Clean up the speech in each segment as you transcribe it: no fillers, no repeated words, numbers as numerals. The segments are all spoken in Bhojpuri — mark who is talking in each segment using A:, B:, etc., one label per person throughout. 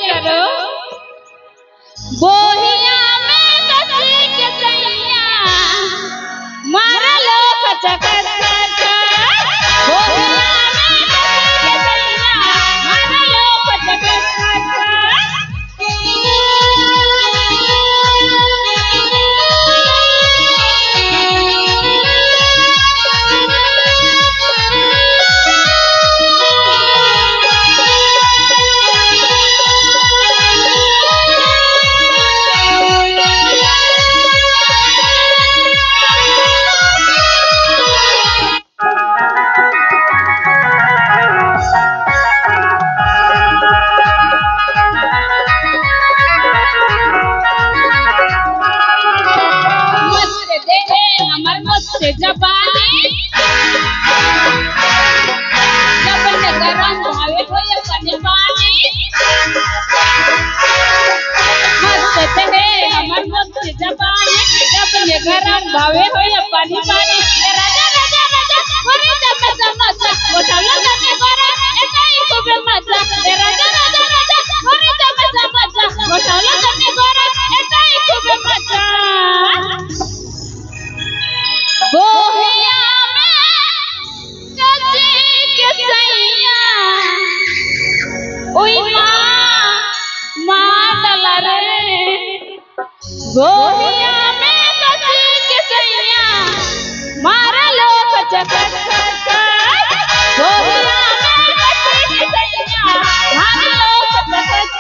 A: करो बोहिया में कसी के सैया मारा लो कचकच बोहिया में कसी के सैया मारा लो कचकच जबानी जबन गरम भावे होय पानी पानी मस्त है हमर मस्त जबानी जबन गरम भावे होय पानी पानी राजा राजा राजा होरे जब मजा उठाला जाने गोरा एकाई खूब मजा राजा राजा राजा होरे जब मजा उठाला जाने गोरा एकाई खूब मजा बोहिया में कसी के सैया ओई माँ डला रे बोहिया में कसी के सैया मारा लो कचकच बोहिया में कसी के सैया मारा लो कचकच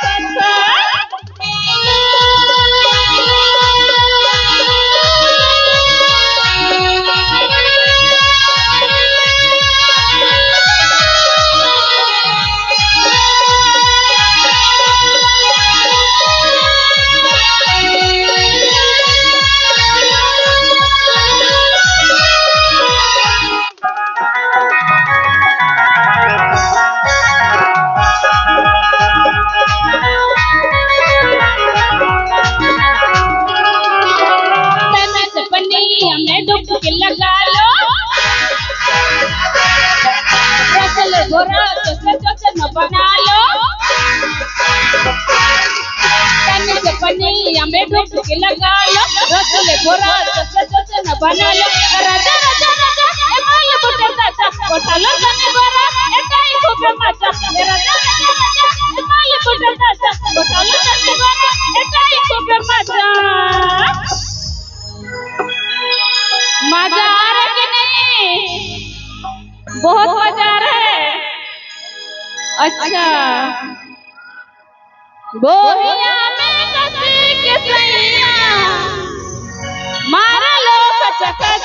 A: लगा लो रसल गोरा न बना लो तन से पनिया में डुब के लगा लो रसल गोरा न बना लो राजा राजा राजा ए माय बुटर दादा उठालो तने गोरा एकाई खूब मजा राजा राजा राजा ए माय बुटर दादा उठालो तने गोरा एकाई खूब मजा मजा आ रहा कि नहीं बहुत मजा आ रहा है अच्छा बोहिया में कसी के सैया मारा लो कचकच